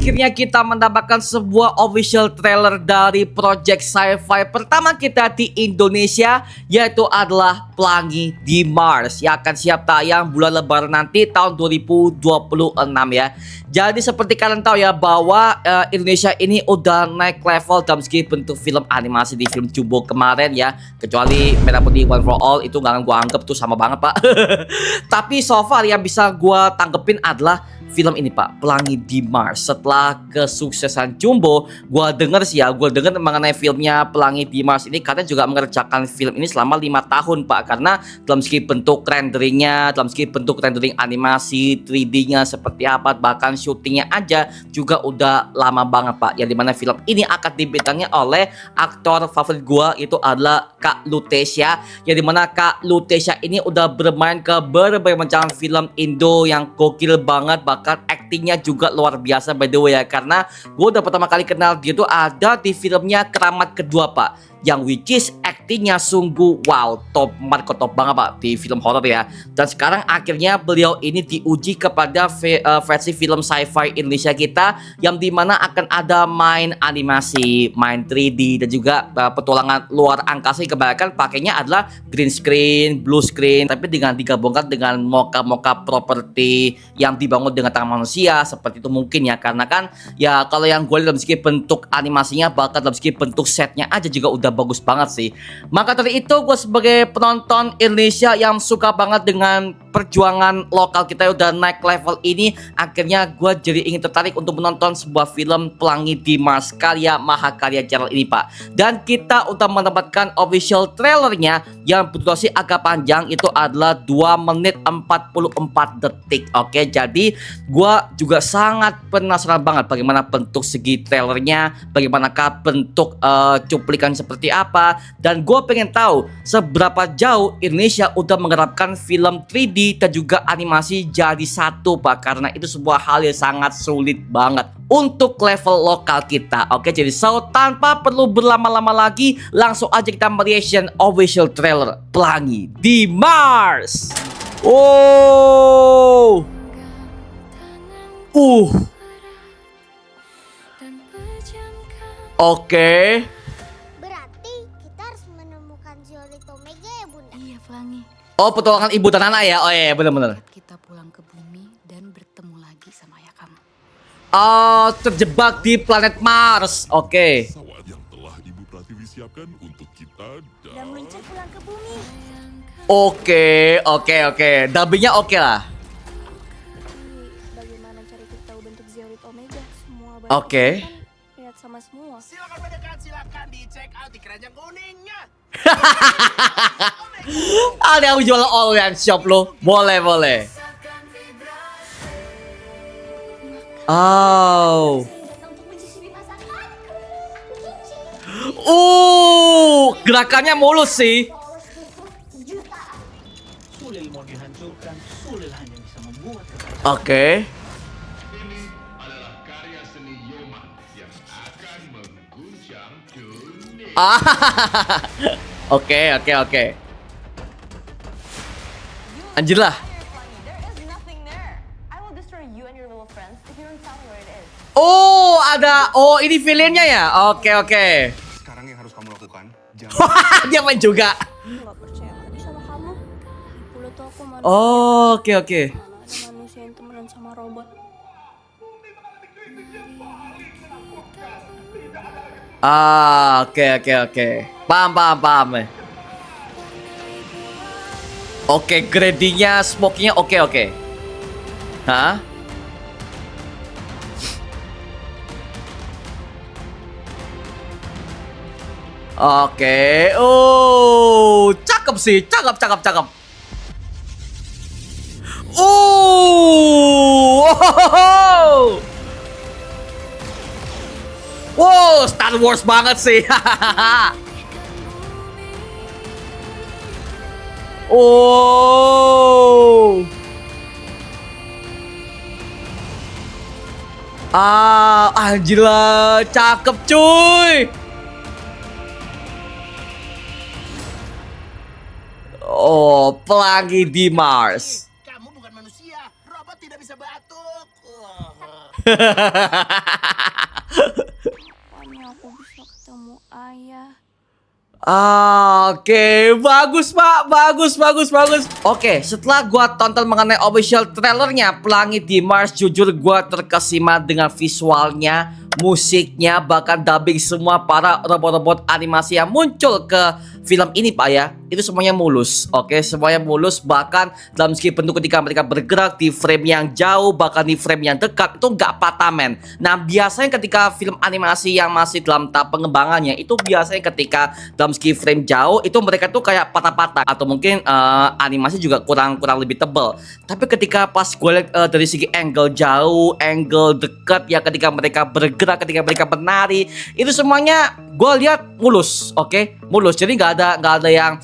akhirnya kita mendapatkan sebuah official trailer dari project sci-fi pertama kita di Indonesia, yaitu adalah Pelangi di Mars, yang akan siap tayang bulan Lebaran nanti tahun 2026 ya. Jadi seperti kalian tahu ya bahwa Indonesia ini udah naik level dalam segi bentuk film animasi di film Jumbo kemarin ya. Kecuali Merah Putih One for All itu gak akan gue anggap tuh sama banget pak. Tapi so far yang bisa gue tanggepin adalah film ini pak, Pelangi di Mars. Setelah kesuksesan Jumbo, gue denger mengenai filmnya Pelangi di Mars ini, kalian juga mengerjakan film ini selama 5 tahun pak. Karena dalam segi bentuk renderingnya, dalam segi bentuk rendering animasi 3D-nya seperti apa, bahkan syutingnya aja juga udah lama banget pak. Yang dimana film ini akan dibintangi oleh aktor favorit gue, itu adalah Kak Lutesia. Yang dimana Kak Lutesia ini udah bermain ke berbagai macam film Indo yang gokil banget, bahkan aktingnya juga luar biasa by the way ya. Karena gue udah pertama kali kenal dia tuh ada di filmnya Keramat Kedua pak, yang which is aktingnya sungguh wow, top banget pak di film horor ya. Dan sekarang akhirnya beliau ini diuji kepada versi film sci-fi Indonesia kita, yang dimana akan ada main animasi, main 3D, dan juga petualangan luar angkasa. Kebanyakan pakainya adalah green screen, blue screen, tapi dengan digabungkan dengan mock-up properti yang dibangun dengan tangan manusia seperti itu mungkin ya. Karena kan ya kalau yang gue lihat dalam segi bentuk animasinya, bahkan dalam segi bentuk setnya aja juga udah bagus banget sih. Maka dari itu gue sebagai penonton Indonesia yang suka banget dengan perjuangan lokal kita udah naik level ini, akhirnya gue jadi ingin tertarik untuk menonton sebuah film Pelangi di Mars karya Mahakarya Channel ini pak. Dan kita udah mendapatkan official trailernya yang berdurasi agak panjang, itu adalah 2 menit 44 detik. Oke, jadi gue juga sangat penasaran banget bagaimana bentuk segi trailernya, bagaimanakah bentuk cuplikan seperti apa. Dan gue pengen tahu seberapa jauh Indonesia udah menerapkan film 3D dan juga animasi jadi satu pak, karena itu sebuah hal yang sangat sulit banget untuk level lokal kita. Oke, jadi tanpa perlu berlama-lama lagi, langsung aja kita mereaction official trailer Pelangi di Mars. Oh, oke. Berarti kita harus menemukan Ziolit Omega ya bunda? Iya Pelangi. Oh, petualangan ibu dan anak ya. Oh iya, bener-bener. Kita pulang ke bumi dan bertemu lagi sama ayah kamu. Oh, terjebak di planet Mars. Oke. Pesawat yang telah Ibu Pratiwi siapkan untuk kita Dan meluncur pulang ke bumi. Oke. Dubbingnya oke lah. Bagaimana cari tahu bentuk Ziolit Omega? Semua Oke. lihat sama semua. Silakan mendekat, silakan dicek out di keranjang kuningnya. Ada yang jual online shop lo. Boleh. Oh. Gerakannya mulus sih. Sulil mau dihancurkan, Sulil hanya bisa membuat Oke. adalah karya seni Yoman yang akan mengguncang dunia. Oke. Anjir lah. There is nothing there. I will destroy you and your little friends if you don't tell me where it is. Oh, ada. Oh, ini villainnya ya. Oke. Sekarang yang harus kamu lakukan, jangan Dia main juga. Aku nggak percaya lagi sama kamu. Dulu tuh aku manusia. Oke. Mana ada manusia yang temenan sama robot. Oke. Paham. Oke, gradingnya, smoking-nya oke. Hah? Oke. Oh, cakep sih. Cakep. Wow, Star Wars banget sih. Oh. Anjir lah, cakep cuy. Oh, Pelangi di Mars. Kamu bukan manusia, robot tidak bisa beratur. Kapan aku bisa ketemu ayah? Oke, bagus Pak, bagus. Oke, setelah gua tonton mengenai official trailernya Pelangi di Mars, jujur gua terkesima dengan visualnya, musiknya, bahkan dubbing semua para robot-robot animasi yang muncul ke film ini Pak ya. Itu semuanya mulus, oke, semuanya mulus. Bahkan dalam segi bentuk ketika mereka bergerak di frame yang jauh, bahkan di frame yang dekat, itu nggak patah men. Nah biasanya ketika film animasi yang masih dalam tahap pengembangannya, itu biasanya ketika dalam segi frame jauh, itu mereka tuh kayak patah-patah. Atau mungkin animasi juga kurang lebih tebal. Tapi ketika pas gue lihat dari segi angle jauh, angle dekat, ya ketika mereka bergerak, ketika mereka menari, itu semuanya gue lihat mulus, oke, mulus. Jadi nggak ada yang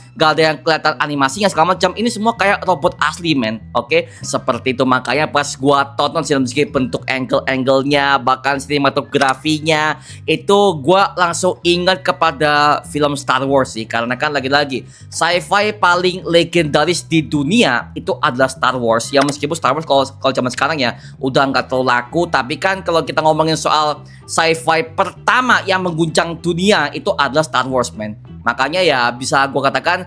kelihatan animasinya segala macam. Ini semua kayak robot asli men, oke. Seperti itu, makanya pas gue tonton dalam segi bentuk angle-nya, bahkan sinematografinya, itu gue langsung ingat kepada film Star Wars sih. Karena kan lagi-lagi sci-fi paling legendaris di dunia itu adalah Star Wars. Ya meskipun Star Wars kalau zaman sekarang ya udah nggak terlalu laku, tapi kan kalau kita ngomongin soal sci-fi pertama yang mengguncang dunia itu adalah Star Wars man. Makanya ya bisa gue katakan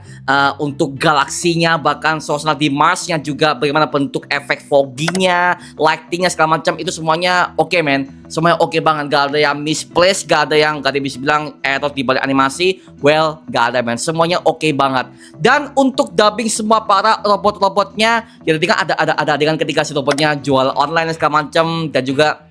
untuk galaksinya, bahkan suasana di Marsnya juga, bagaimana bentuk efek foggingnya, lightingnya segala macam, itu semuanya oke men. Semuanya oke banget, gak ada yang misplaced, gak ada yang bisa bilang error di balik animasi. Well, gak ada men, semuanya oke banget. Dan untuk dubbing semua para robot-robotnya, ya tinggal ada adegan ketika si robotnya jual online segala macam. Dan juga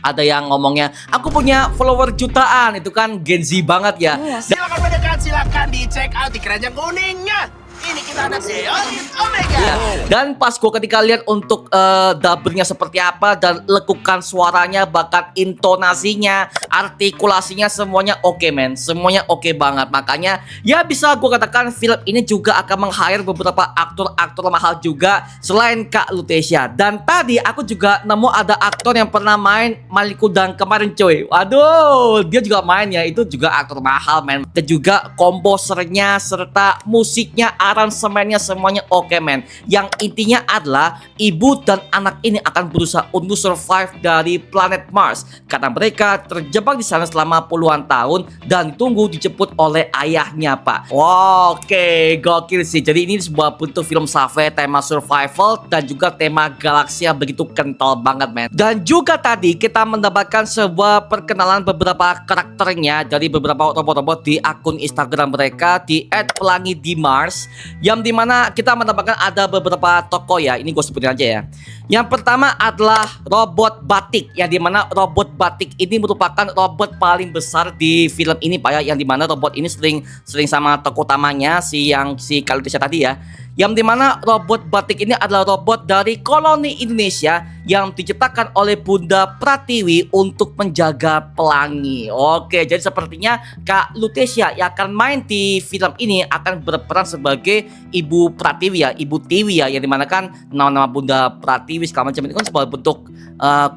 ada yang ngomongnya, aku punya follower jutaan, itu kan Gen Z banget ya. Silakan mendekat, silakan dicek out di keranjang kuningnya. Ini kita ada Zeolite Omega. Ya. Dan pas gue ketika lihat untuk dubbingnya seperti apa, dan lekukan suaranya, bahkan intonasinya, artikulasinya, semuanya oke men, semuanya oke banget. Makanya ya bisa gue katakan film ini juga akan meng-hire beberapa aktor-aktor mahal juga selain Kak Lutecia. Dan tadi aku juga nemu ada aktor yang pernah main Malikudang kemarin coy. Waduh, dia juga main ya, itu juga aktor mahal men. Dan juga komposernya serta musiknya, aransemennya semuanya oke men. Yang intinya adalah ibu dan anak ini akan berusaha untuk survive dari planet Mars karena mereka terjebak di sana selama puluhan tahun dan tunggu dijemput oleh ayahnya Pak. Oke, gokil sih. Jadi ini sebuah bentuk film sci-fi, tema survival dan juga tema galaksi yang begitu kental banget men. Dan juga tadi kita mendapatkan sebuah perkenalan beberapa karakternya dari beberapa robot-robot di akun Instagram mereka di @pelangi-di-mars, yang dimana kita mendapatkan ada beberapa tokoh ya. Ini gue sebutin aja ya. Yang pertama adalah robot batik, yang dimana robot batik ini merupakan robot paling besar di film ini Pak ya. Yang dimana robot ini sering sama tokoh utamanya si Kak Lutecia tadi ya. Yang dimana robot batik ini adalah robot dari koloni Indonesia yang diciptakan oleh Bunda Pratiwi untuk menjaga pelangi. Oke, jadi sepertinya Kak Lutecia yang akan main di film ini akan berperan sebagai Ibu Pratiwi ya, Ibu Tiwi ya, yang dimana kan nama-nama Bunda Pratiwi segala macam itu kan sebuah bentuk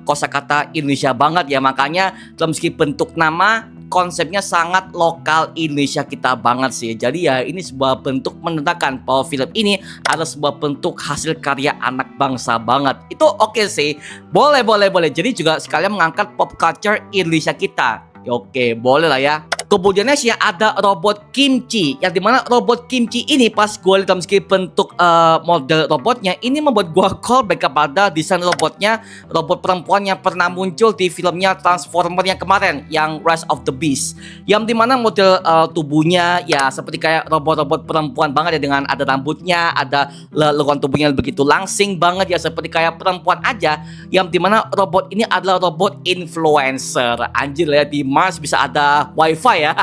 kosakata Indonesia banget ya. Makanya dalam segi bentuk nama, konsepnya sangat lokal Indonesia kita banget sih. Jadi ya ini sebuah bentuk menandakan bahwa film ini adalah sebuah bentuk hasil karya anak bangsa banget. Itu oke sih. Boleh. Jadi juga sekalian mengangkat pop culture Indonesia kita. Oke, boleh lah ya. Kemudian sih ada robot kimchi, yang dimana robot kimchi ini pas gue lihat dalam segi bentuk model robotnya, ini membuat gue callback kepada desain robotnya, robot perempuan yang pernah muncul di filmnya Transformer yang kemarin, yang Rise of the Beast, yang dimana model tubuhnya ya seperti kayak robot-robot perempuan banget ya, dengan ada rambutnya, ada lengan tubuhnya begitu langsing banget ya, seperti kayak perempuan aja. Yang dimana robot ini adalah robot influencer. Anjir lah ya, di Mars bisa ada wifi ya.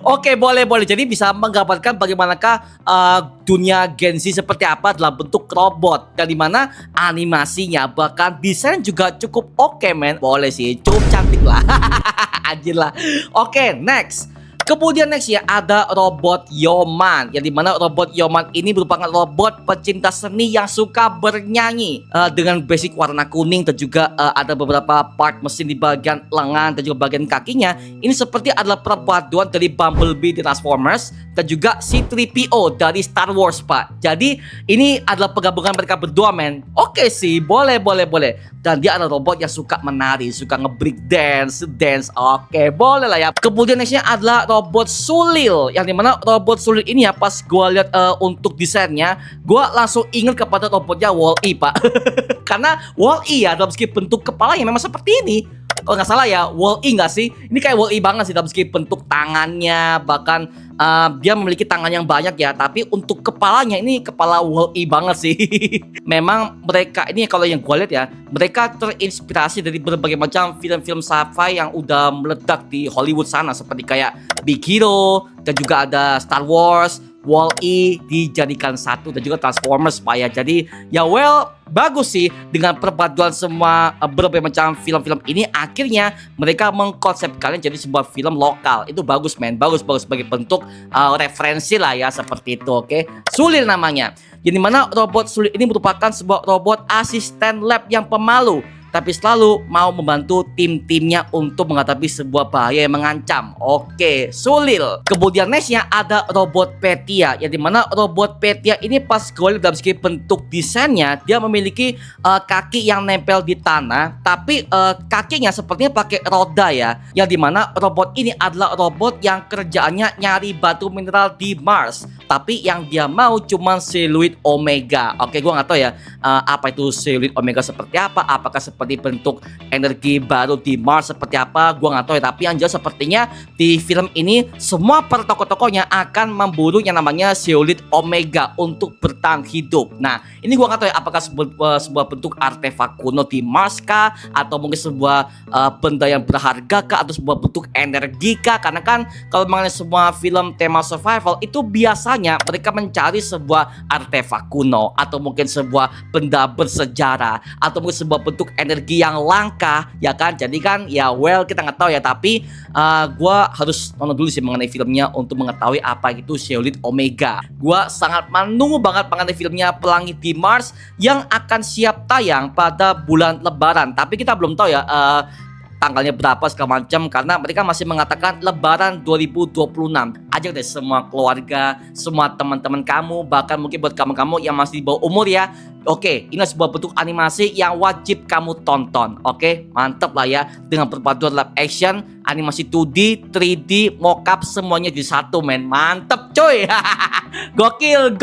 Oke, boleh. Jadi bisa menggambarkan bagaimanakah dunia Gen Z seperti apa dalam bentuk robot, dan dimana animasinya bahkan desain juga cukup oke men. Boleh sih, cukup cantik lah. Anjir lah. Oke, next. Kemudian next ya ada robot Yoman, yang dimana robot Yoman ini merupakan robot pecinta seni yang suka bernyanyi dengan basic warna kuning, dan juga ada beberapa part mesin di bagian lengan dan juga bagian kakinya. Ini seperti adalah perpaduan dari Bumblebee di Transformers dan juga C-3PO dari Star Wars, Pak. Jadi ini adalah penggabungan mereka berdua, men. Oke sih, boleh. Dan dia adalah robot yang suka menari, suka nge-break dance. Oke, boleh lah ya. Kemudian nextnya adalah robot Sulil, yang dimana robot Sulil ini ya pas gue lihat untuk desainnya, gue langsung ingat kepada robotnya Wall-E, Pak. Karena Wall-E ya dalam segi bentuk kepalanya memang seperti ini. Kalau nggak salah ya, Wall-E nggak sih? Ini kayak Wall-E banget sih dalam segi bentuk tangannya, bahkan dia memiliki tangan yang banyak ya, tapi untuk kepalanya ini kepala Wall-E banget sih. Memang mereka ini kalau yang gue lihat ya, mereka terinspirasi dari berbagai macam film-film sci-fi yang udah meledak di Hollywood sana, seperti kayak Big Hero, dan juga ada Star Wars, Wall-E dijadikan satu, dan juga Transformers, Pak ya. Jadi ya bagus sih dengan perpaduan semua berbagai macam film-film ini, akhirnya mereka mengkonsepkannya jadi sebuah film lokal. Itu bagus, men. Bagus sebagai bentuk referensi lah ya, seperti itu. Oke. Sulil namanya. Jadi mana robot Sulil ini merupakan sebuah robot asisten lab yang pemalu, tapi selalu mau membantu tim-timnya untuk menghadapi sebuah bahaya yang mengancam. Oke, Sulil. Kemudian nextnya ada robot Petia, yang dimana robot Petia ini pas gue lihat dalam segi bentuk desainnya, dia memiliki kaki yang nempel di tanah, tapi kakinya sepertinya pakai roda ya, yang dimana robot ini adalah robot yang kerjaannya nyari batu mineral di Mars, tapi yang dia mau cuman Siluid Omega. Oke, gue nggak tahu ya apa itu Siluid Omega seperti apa, apakah seperti bentuk energi baru di Mars seperti apa, gua nggak tahu ya. Tapi yang jelas sepertinya di film ini semua per tokoh-tokohnya akan memburu yang namanya Siluid Omega untuk bertahan hidup. Nah, ini gua nggak tahu ya, apakah sebuah bentuk artefak kuno di Mars kah, atau mungkin sebuah benda yang berharga kah, atau sebuah bentuk energi kah? Karena kan kalau mengenai semua film tema survival itu biasanya mereka mencari sebuah artefak kuno, atau mungkin sebuah benda bersejarah, atau mungkin sebuah bentuk energi yang langka, ya kan? Jadi kan ya kita nggak tahu ya, tapi gua harus nonton dulu sih mengenai filmnya untuk mengetahui apa itu Siluid Omega. Gua sangat menunggu banget mengenai filmnya Pelangi di Mars yang akan siap tayang pada bulan Lebaran, tapi kita belum tahu ya tanggalnya berapa segala macam, karena mereka masih mengatakan Lebaran 2026. Ajak deh semua keluarga, semua teman-teman kamu, bahkan mungkin buat kamu-kamu yang masih di bawah umur ya. Oke, ini sebuah bentuk animasi yang wajib kamu tonton. Oke, mantep lah ya, dengan perpaduan live action, animasi 2D, 3D, mocap semuanya di satu, men. Mantep coy. Gokil.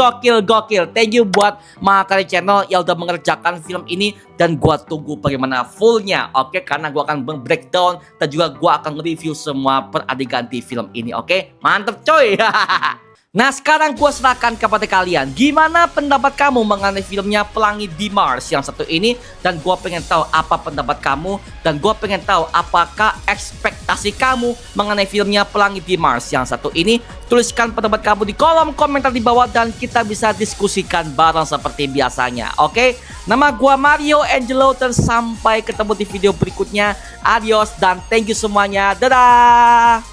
Thank you buat Mahakali Channel yang udah mengerjakan film ini, dan gua tunggu bagaimana fullnya. Oke, karena gua akan breakdown dan juga gua akan review semua per adegan di film ini. Oke, mantep coy. Nah, sekarang gue serahkan kepada kalian. Gimana pendapat kamu mengenai filmnya Pelangi di Mars yang satu ini? Dan gue pengen tahu apa pendapat kamu. Dan gue pengen tahu apakah ekspektasi kamu mengenai filmnya Pelangi di Mars yang satu ini. Tuliskan pendapat kamu di kolom komentar di bawah, dan kita bisa diskusikan bareng seperti biasanya. Oke? Nama gue Mario Angelo, dan sampai ketemu di video berikutnya. Adios dan thank you semuanya. Dadah!